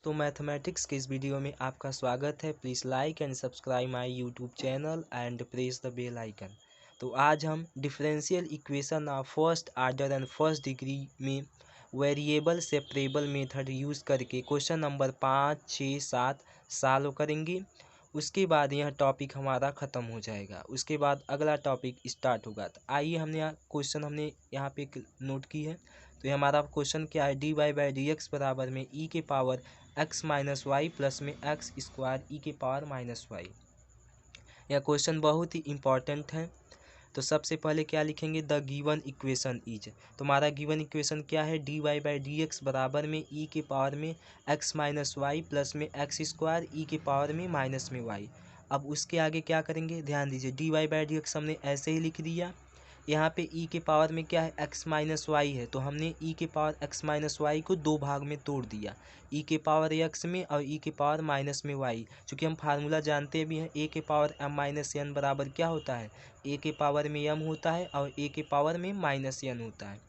तो मैथमेटिक्स के इस वीडियो में आपका स्वागत है। Please like and subscribe my YouTube channel and press the bell icon. तो आज हम differential equation of first order and first degree में वेरिएबल सेपरेबल मेथड यूज़ करके क्वेश्चन नंबर 5, 6, 7 सॉल्व करेंगे। उसके बाद यह टॉपिक हमारा ख़त्म हो जाएगा। उसके बाद अगला टॉपिक स्टार्ट होगा। तो आइए हमने हमने यहाँ पे नोट की है। तो ये हमारा क्वेश्चन क्या है, dy बाई डी एक्स बराबर में ई के power x minus y plus में एक्स स्क्वायर ई के पावर माइनस वाई। यह क्वेश्चन बहुत ही इम्पॉर्टेंट है। तो सबसे पहले क्या लिखेंगे, द गिवन इक्वेशन इज। तो हमारा गिवन इक्वेशन क्या है, dy बाई डी एक्स बराबर में ई के पावर में एक्स माइनस वाई प्लस में एक्स स्क्वायर ई के पावर में माइनस में वाई। अब उसके आगे क्या करेंगे, ध्यान दीजिए, dy बाई डी एक्स हमने ऐसे ही लिख दिया। यहाँ पे ई के पावर में क्या है, एक्स माइनस वाई है, तो हमने ई के पावर एक्स माइनस वाई को दो भाग में तोड़ दिया, ई के पावर एक्स में और ई के पावर माइनस में वाई। चूँकि हम फार्मूला जानते भी हैं, ए के पावर एम माइनस एन बराबर क्या होता है, ए के पावर में एम होता है और ए के पावर में माइनस एन होता है।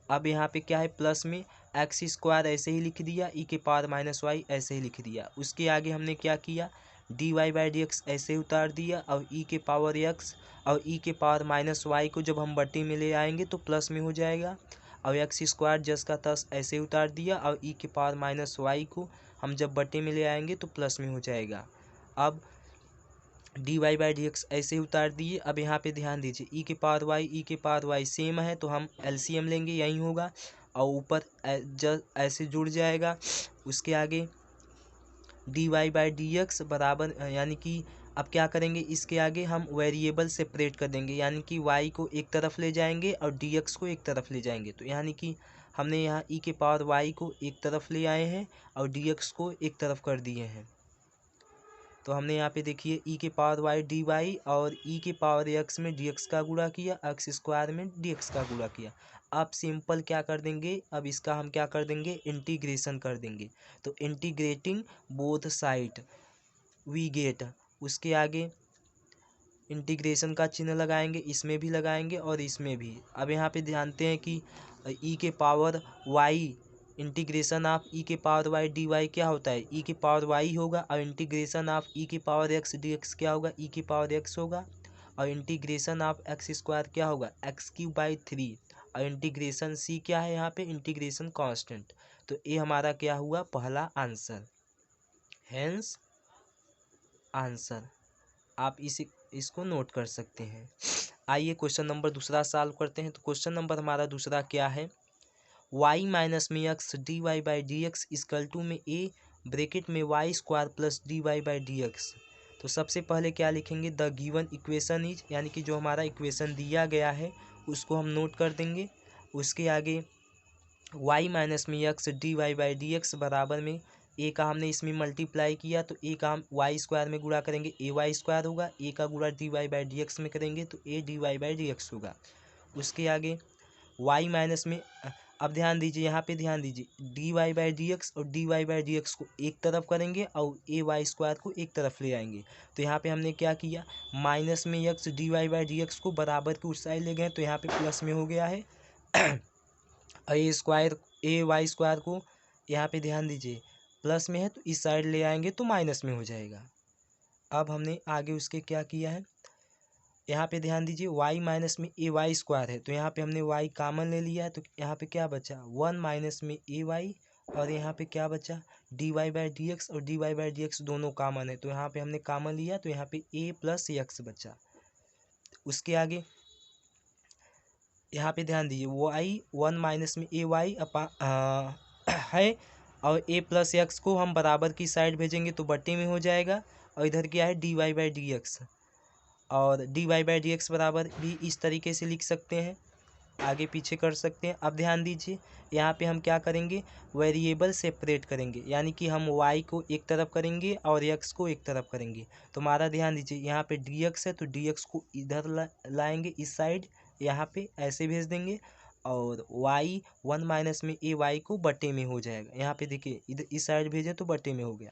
अब यहाँ पे क्या है, प्लस में एक्स स्क्वायर ऐसे ही लिख दिया, ई के पावर माइनस वाई ऐसे ही लिख दिया। उसके आगे हमने क्या किया, dy बाई डी एक्स ऐसे ही उतार दिया और ई के पावर एक्स और ई के पावर माइनस वाई को जब हम बटे में ले आएंगे तो प्लस में हो जाएगा, और एक्स स्क्वायर जस का तस ऐसे उतार दिया और ई के पावर माइनस वाई को हम जब बटे में ले आएंगे तो प्लस में हो जाएगा। अब dy बाई डी एक्स ऐसे उतार दिए। अब यहाँ पे ध्यान दीजिए, ई के पावर वाई सेम है तो हम एलसीएम लेंगे, यही होगा और ऊपर ऐसे जुड़ जाएगा। उसके आगे dy बाई डी एक्स बराबर, यानी कि अब क्या करेंगे, इसके आगे हम वेरिएबल सेपरेट कर देंगे, यानी कि y को एक तरफ ले जाएंगे और dx को एक तरफ ले जाएंगे। तो यानी कि हमने यहाँ e के पावर y को एक तरफ ले आए हैं और dx को एक तरफ कर दिए हैं। तो हमने यहाँ पे देखिए e के पावर y dy और e के पावर x में dx का गुणा किया, एक्स स्क्वायर में dx का गुणा किया। अब सिंपल क्या कर देंगे, अब इसका हम क्या कर देंगे, इंटीग्रेशन कर देंगे। तो integrating both side we get, उसके आगे इंटीग्रेशन का चिन्ह लगाएंगे, इसमें भी लगाएंगे और इसमें भी। अब यहाँ पे जानते हैं कि e के पावर y इंटीग्रेशन ऑफ ई के पावर वाई डी वाई क्या होता है, ई के पावर वाई होगा, और इंटीग्रेशन ऑफ ई के पावर एक्स डी एक्स क्या होगा, ई के पावर एक्स होगा, और इंटीग्रेशन ऑफ एक्स स्क्वायर क्या होगा, एक्स क्यूब बाई 3, और इंटीग्रेशन सी क्या है यहाँ पे, इंटीग्रेशन कांस्टेंट। तो ये हमारा क्या हुआ, पहला आंसर, हेंस आंसर। आप इसको नोट कर सकते हैं। आइए क्वेश्चन नंबर दूसरा सॉल्व करते हैं। तो क्वेश्चन नंबर हमारा दूसरा क्या है, y माइनस में x d y by d x equal to में ए ब्रैकेट में y square plus d y by d x. तो सबसे पहले क्या लिखेंगे, द गिवन इक्वेशन इज, यानी कि जो हमारा इक्वेशन दिया गया है उसको हम नोट कर देंगे। उसके आगे y माइनस में x d y by d x बराबर में ए का हमने इसमें मल्टीप्लाई किया तो ए का हम वाई स्क्वायर में गुणा करेंगे, ए वाई स्क्वायर होगा, ए का गुणा d y by d x में करेंगे तो a d y by d x होगा। उसके आगे y माइनस में, अब ध्यान दीजिए, यहाँ पे ध्यान दीजिए, dy बाई डी एक्स और dy बाई डी एक्स को एक तरफ करेंगे और ए वाई स्क्वायर को एक तरफ ले आएंगे। तो यहाँ पे हमने क्या किया, माइनस में x dy by d x को बराबर के उस साइड ले गए तो यहाँ पे प्लस में हो गया है, और ए वाई स्क्वायर को यहाँ पे ध्यान दीजिए प्लस में है तो इस साइड ले आएंगे तो माइनस में हो जाएगा। अब हमने आगे उसके क्या किया है, यहाँ पे ध्यान दीजिए, y माइनस में ए वाई स्क्वायर है तो यहाँ पे हमने y कॉमन ले लिया है तो यहाँ पे क्या बचा, 1 माइनस में ए वाई, और यहाँ पे क्या बचा, d y by d x, और d y by d x common कॉमन है तो यहाँ पे हमने कॉमन लिया तो यहाँ पे a प्लस एक्स बचा। उसके आगे यहाँ पे ध्यान दीजिए, y 1 माइनस में ए वाई है और a प्लस एक्स को हम बराबर की साइड भेजेंगे तो बटे में हो जाएगा, और इधर क्या है d y by d x, और d y by d x बराबर भी इस तरीके से लिख सकते हैं, आगे पीछे कर सकते हैं। अब ध्यान दीजिए, यहाँ पे हम क्या करेंगे, वेरिएबल सेपरेट करेंगे, यानी कि हम y को एक तरफ करेंगे और x को एक तरफ करेंगे। तो हमारा ध्यान दीजिए, यहाँ पे dx है तो dx को इधर लाएंगे इस साइड, यहाँ पे ऐसे भेज देंगे, और y 1 माइनस में ए वाई को बटे में हो जाएगा। यहाँ पे देखिए इधर इस साइड भेजे तो बटे में हो गया।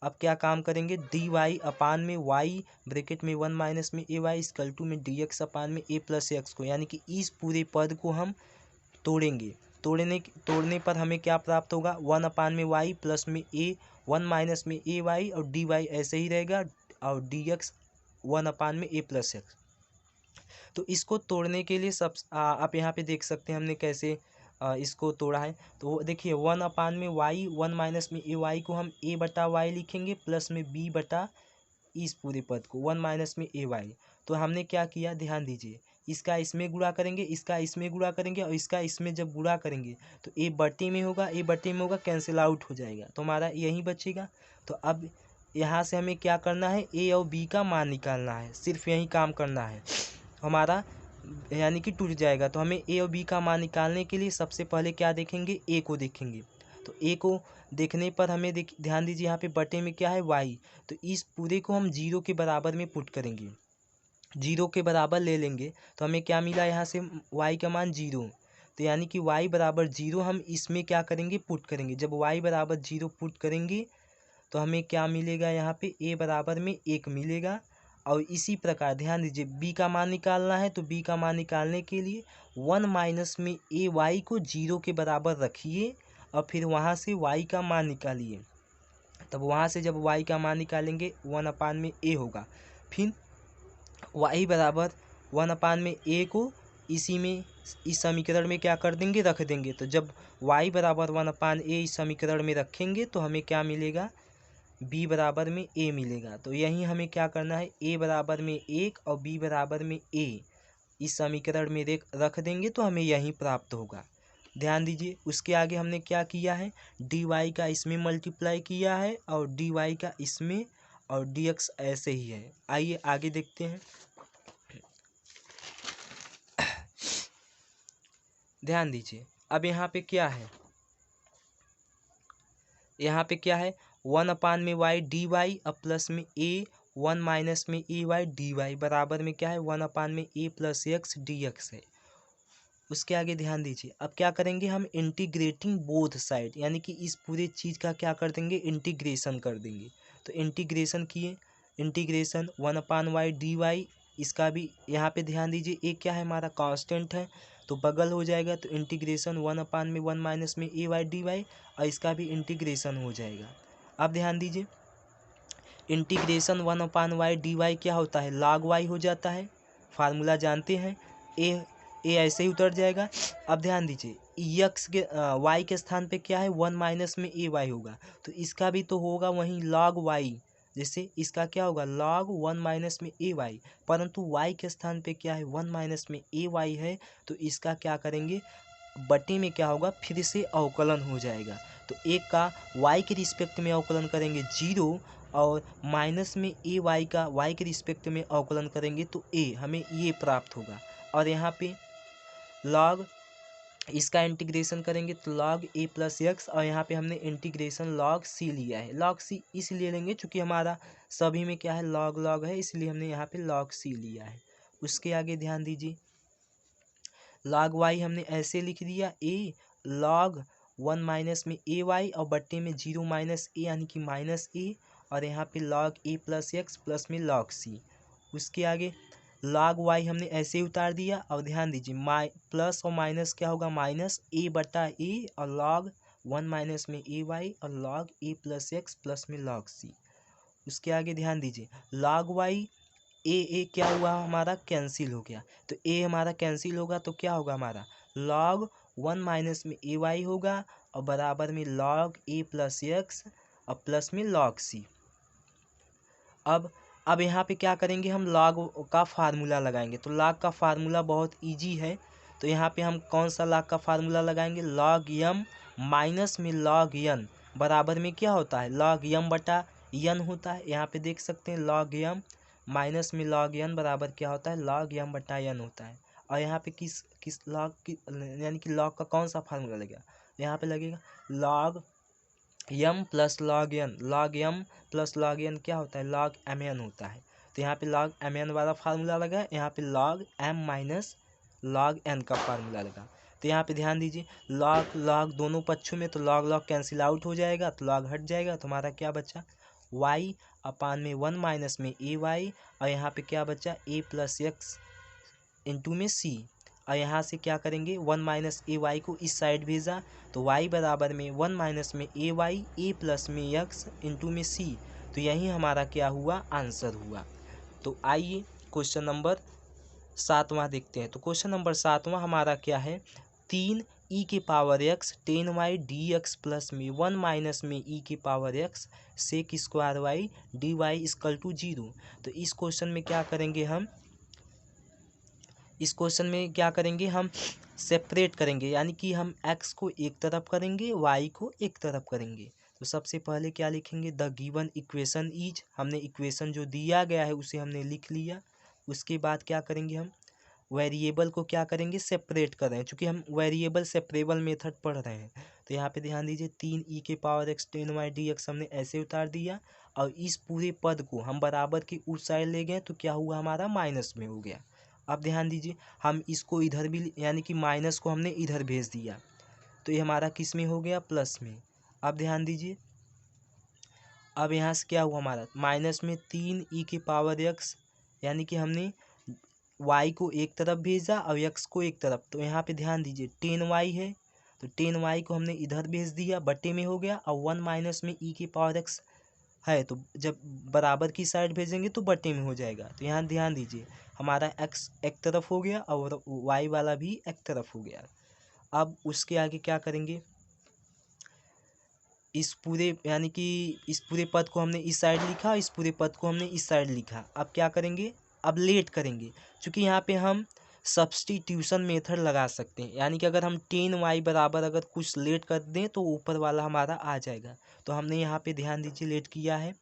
अब क्या काम करेंगे, डी वाई अपान में वाई ब्रैकेट में 1 माइनस में ए वाई इक्वल टू में डी एक्स अपान में ए प्लस एक्स को, यानी कि इस पूरे पद को हम तोड़ेंगे। तोड़ने पर हमें क्या प्राप्त होगा, 1/y प्लस में ए 1 माइनस में ए वाई और डी वाई ऐसे ही रहेगा और D x 1/a plus x. तो इसको तोड़ने के लिए आप यहाँ पे देख सकते हैं हमने कैसे इसको तोड़ा है। तो देखिए 1/y 1 माइनस में ए वाई को हम a बटा वाई लिखेंगे प्लस में b बटा इस पूरे पद को 1 माइनस में ए वाई। तो हमने क्या किया, ध्यान दीजिए, इसका इसमें गुणा करेंगे, इसका इसमें गुणा करेंगे और इसका इसमें जब गुणा करेंगे तो ए बटे में होगा, ए बटे में होगा, कैंसिल आउट हो जाएगा तो हमारा यही बचेगा। तो अब यहाँ से हमें क्या करना है, ए और बी का मान निकालना है, सिर्फ यही काम करना है हमारा, यानी कि टूट जाएगा। तो हमें ए और बी का मान निकालने के लिए सबसे पहले क्या देखेंगे, ए को देखेंगे। तो ए को देखने पर हमें ध्यान दीजिए यहाँ पे बटे में क्या है, वाई। तो इस पूरे को हम 0 के बराबर में पुट करेंगे, 0 के बराबर ले लेंगे तो हमें क्या मिला यहाँ से, y का मान 0। तो यानी कि y बराबर 0 हम इसमें क्या करेंगे, पुट करेंगे। जब y बराबर 0 पुट करेंगे तो हमें क्या मिलेगा, यहाँ पे a बराबर में 1 मिलेगा। और इसी प्रकार ध्यान दीजिए b का मान निकालना है, तो b का मान निकालने के लिए 1 माइनस में ए वाई को 0 के बराबर रखिए और फिर वहाँ से y का मान निकालिए। तब वहाँ से जब y का मान निकालेंगे 1/a में a होगा, फिर y बराबर 1/a में a को इसी में इस समीकरण में क्या कर देंगे, रख देंगे। तो जब y बराबर 1/a इस समीकरण में रखेंगे तो हमें क्या मिलेगा, b बराबर में a मिलेगा। तो यही हमें क्या करना है, a बराबर में 1 और b बराबर में a इस समीकरण में रख देंगे तो हमें यही प्राप्त होगा। ध्यान दीजिए उसके आगे हमने क्या किया है, dy का इसमें मल्टीप्लाई किया है और dy का इसमें और dx ऐसे ही है। आइए आगे देखते हैं। ध्यान दीजिए अब यहाँ पे क्या है, यहाँ पे क्या है, 1/y dy और प्लस में a 1 माइनस में ए वाई डी वाई बराबर में क्या है, 1/a plus x D x है। उसके आगे ध्यान दीजिए अब क्या करेंगे, हम इंटीग्रेटिंग बोथ साइड, यानी कि इस पूरे चीज़ का क्या कर देंगे, इंटीग्रेशन कर देंगे। तो इंटीग्रेशन किए, इंटीग्रेशन 1/y dy, इसका भी यहाँ पे ध्यान दीजिए एक क्या है, हमारा कांस्टेंट है तो बगल हो जाएगा। तो इंटीग्रेशन 1/1 माइनस में ए वाई डी वाई और इसका भी इंटीग्रेशन हो जाएगा। अब ध्यान दीजिए इंटीग्रेशन 1/y dy क्या होता है, log y हो जाता है, फार्मूला जानते हैं, ए ऐसे ही उतर जाएगा। अब ध्यान दीजिए एक्स के y के स्थान पे क्या है, 1 माइनस में ए वाई होगा, तो इसका भी तो होगा वहीं log y, जैसे इसका क्या होगा log 1 माइनस में ए वाई, परंतु y के स्थान पे क्या है 1 माइनस में ए वाई है, तो इसका क्या करेंगे, बटे में क्या होगा, फिर से अवकलन हो जाएगा। तो एक का y के रिस्पेक्ट में अवकलन करेंगे 0 और माइनस में ए वाई का y के रिस्पेक्ट में अवकलन करेंगे तो a, हमें ये प्राप्त होगा। और यहाँ पे log इसका इंटीग्रेशन करेंगे तो log a प्लस एक्स, और यहाँ पे हमने इंटीग्रेशन log c लिया है। log c इसलिए लेंगे चूँकि हमारा सभी में क्या है log है, इसलिए हमने यहाँ पे log c लिया है। उसके आगे ध्यान दीजिए log y हमने ऐसे लिख दिया, a log 1 माइनस में ए वाई और बट्टे में 0 माइनस ए यानी कि माइनस ए, और यहाँ पे log a plus x plus में log c। उसके आगे log y हमने ऐसे ही उतार दिया और ध्यान दीजिए प्लस और माइनस क्या होगा, माइनस ए बटा ए और log 1 माइनस में ए वाई और log a plus x plus में log c। उसके आगे ध्यान दीजिए log y ए क्या हुआ हमारा, कैंसिल हो गया। तो ए हमारा कैंसिल होगा तो क्या होगा हमारा log 1 माइनस में ए वाई होगा और बराबर में log a प्लस एक्स और प्लस में log c। अब यहाँ पे क्या करेंगे, हम log का फार्मूला लगाएंगे। तो log का फार्मूला बहुत इजी है, तो यहाँ पे हम कौन सा log का फार्मूला लगाएंगे, log m माइनस में log n बराबर में क्या होता है, log m बटा n होता है। यहाँ पे देख सकते हैं log m माइनस में log n बराबर क्या होता है, log m बटा n होता है। और यहाँ पे किस log की यानी कि log का कौन सा फार्मूला लगेगा, यहाँ पे लगेगा log m plus log n, log m plus log n क्या होता है, log mn होता है। तो यहाँ पे log mn वाला फार्मूला लगा, यहाँ पे log m minus log n का फार्मूला लगा। तो यहाँ पे ध्यान दीजिए log दोनों पक्षों में, तो log कैंसिल आउट हो जाएगा, तो log हट जाएगा, तो हमारा क्या बचा, y अपान में 1 माइनस में ए वाई और यहाँ पे क्या बचा a प्लस एक्स इंटू में c। और यहाँ से क्या करेंगे 1 माइनस ए वाई को इस साइड भेजा, तो y बराबर में 1 माइनस में ए वाई, ए प्लस में x इंटू में c। तो यही हमारा क्या हुआ, आंसर हुआ। तो आइए क्वेश्चन नंबर 7वां देखते हैं। तो क्वेश्चन नंबर 7वां हमारा क्या है, 3 e के power x 10y dx plus में 1 माइनस में e के power x sec square y dy equal to 0। तो इस क्वेश्चन में क्या करेंगे हम, सेपरेट करेंगे, यानी कि हम x को एक तरफ करेंगे, y को एक तरफ करेंगे। तो सबसे पहले क्या लिखेंगे, द गिवन इक्वेशन इज, हमने इक्वेशन जो दिया गया है उसे हमने लिख लिया। उसके बाद क्या करेंगे, हम वेरिएबल को क्या करेंगे, सेपरेट कर रहे हैं, चूँकि हम वेरिएबल सेपरेबल मेथड पढ़ रहे हैं। तो यहाँ पे ध्यान दीजिए 3 e के पावर x 10y dx हमने ऐसे उतार दिया, और इस पूरे पद को हम बराबर की उस साइड ले गए, तो क्या हुआ, हमारा माइनस में हो गया। अब ध्यान दीजिए हम इसको इधर भी, यानी कि माइनस को हमने इधर भेज दिया, तो ये हमारा किस में हो गया, प्लस में। अब ध्यान दीजिए, अब यहाँ से क्या हुआ हमारा, माइनस में 3 e के पावर x, यानी कि हमने y को एक तरफ भेजा और x को एक तरफ। तो यहाँ पे ध्यान दीजिए 10y है, तो 10y को हमने इधर भेज दिया, बटे में हो गया, और 1 माइनस में e की पावर x है, तो जब बराबर की साइड भेजेंगे तो बटे में हो जाएगा। तो यहाँ ध्यान दीजिए हमारा x एक तरफ हो गया और y वाला भी एक तरफ हो गया। अब उसके आगे क्या करेंगे, इस पूरे, यानी कि इस पूरे पद को हमने इस साइड लिखा, इस पूरे पद को हमने इस साइड लिखा। अब क्या करेंगे, अब लेट करेंगे, क्योंकि यहाँ पे हम सब्स्टिट्यूशन मेथड लगा सकते हैं, यानी कि अगर हम 10y बराबर अगर कुछ लेट कर दें तो ऊपर वाला हमारा आ जाएगा। तो हमने यहाँ पे ध्यान दीजिए लेट किया है,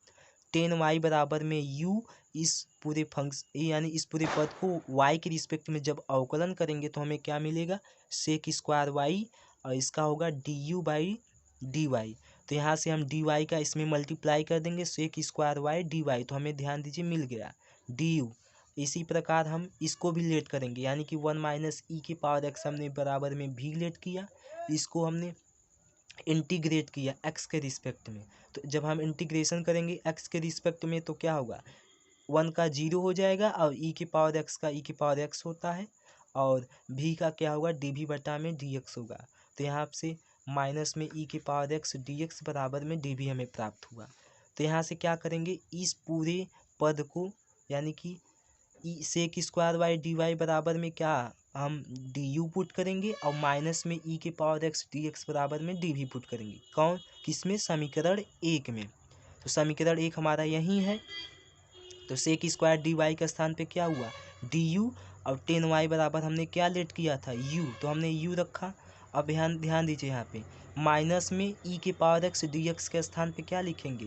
10y बराबर में u, इस पूरे फंक्शन यानी इस पूरे पद को y के रिस्पेक्ट में जब अवकलन करेंगे तो हमें क्या मिलेगा, सेक स्क्वायर y, और इसका होगा du बाई dy। तो यहाँ से हम dy का इसमें मल्टीप्लाई कर देंगे, सेक स्क्वायर y dy, तो हमें ध्यान दीजिए मिल गया du। इसी प्रकार हम इसको भी लेट करेंगे, यानी कि 1 माइनस ई के पावर x हमने बराबर में भी लेट किया, इसको हमने इंटीग्रेट किया x के रिस्पेक्ट में। तो जब हम इंटीग्रेशन करेंगे x के रिस्पेक्ट में तो क्या होगा, 1 का 0 हो जाएगा, और e के पावर x का e के पावर x होता है, और v का क्या होगा, dv बटा में dx होगा। तो यहाँ से माइनस में e के पावर x dx बराबर में dv हमें प्राप्त हुआ। तो यहाँ से क्या करेंगे, इस पूरे पद को, यानी कि sec square y d y बराबर में क्या हम डी यू पुट करेंगे, और माइनस में ई के पावर एक्स डी एक्स बराबर में डी भी पुट करेंगे। कौन, किसमें, समीकरण 1 में। तो समीकरण 1 हमारा यही है। तो सेक स्क्वायर डी वाई के स्थान पे क्या हुआ, डी यू, और 10y बराबर हमने क्या लेट किया था, u, तो हमने u रखा। अब ध्यान दीजिए यहाँ पे माइनस में e के पावर एक्स डी एक्स के स्थान पे क्या लिखेंगे,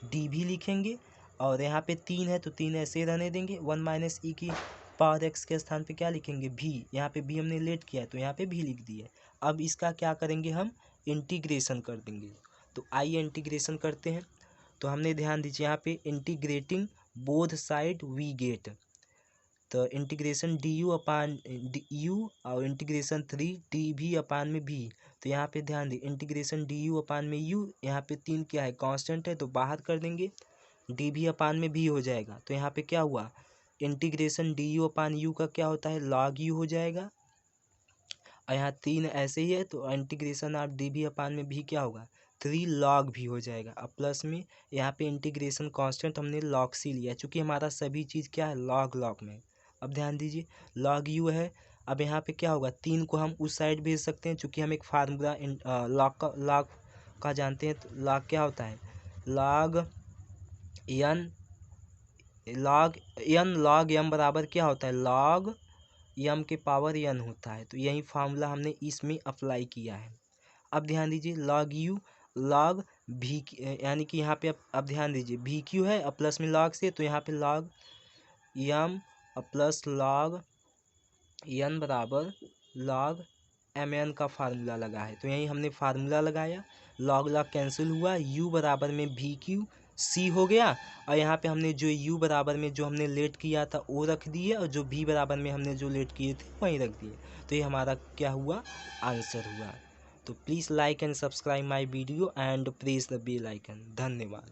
डी भी लिखेंगे, और यहाँ पे 3 है तो 3 ऐसे रहने देंगे। 1 माइनस ई की पावर एक्स के स्थान पे क्या लिखेंगे, भी, यहाँ पे भी हमने लेट किया है तो यहाँ पे भी लिख दिए। अब इसका क्या करेंगे, हम इंटीग्रेशन कर देंगे। तो आइए इंटीग्रेशन करते हैं। तो हमने ध्यान दीजिए यहाँ पे integrating both side we get, तो integration d u upon d u और इंटीग्रेशन 3 डी भी अपान में भी। तो यहाँ पे ध्यान दें इंटीग्रेशन डी यू अपान में यू, यहाँ पे 3 क्या है, कांस्टेंट है, तो बाहर कर देंगे, डी भी अपान में भी हो जाएगा। तो यहाँ पे क्या हुआ, integration d u upon you का क्या होता है, लॉग यू हो जाएगा, और यहाँ 3 ऐसे ही है तो इंटीग्रेशन आप डी भी अपान में भी क्या होगा, 3 लॉग भी हो जाएगा। अब प्लस में यहाँ पे इंटीग्रेशन कांस्टेंट हमने लॉग सी लिया, चूँकि हमारा सभी चीज़ क्या है, लॉग लॉग में। अब ध्यान दीजिए लॉग यू है। अब यहाँ पे क्या होगा, 3 को हम उस साइड भेज सकते हैं, चूँकि हम एक फार्मूला लॉग का जानते हैं। तो लॉग क्या होता है, लॉग एन लॉग एम बराबर क्या होता है, लॉग एम के पावर एन होता है। तो यही फार्मूला हमने इसमें अप्लाई किया है। अब ध्यान दीजिए लॉग यू लॉग भी, यानी कि यहाँ पे अब ध्यान दीजिए भी क्यू है अब प्लस में लॉग से, तो यहाँ पे log m plus log n बराबर लॉग एम एन का फार्मूला लगा है। तो यही हमने फार्मूला लगाया, लॉग लॉग कैंसिल हुआ, u बराबर में भी क्यू सी हो गया, और यहाँ पे हमने जो u बराबर में जो हमने लेट किया था वो रख दिए, और जो v बराबर में हमने जो लेट किए थे वहीं रख दिए। तो ये हमारा क्या हुआ, आंसर हुआ। तो please like and subscribe my video and press the bell icon. धन्यवाद।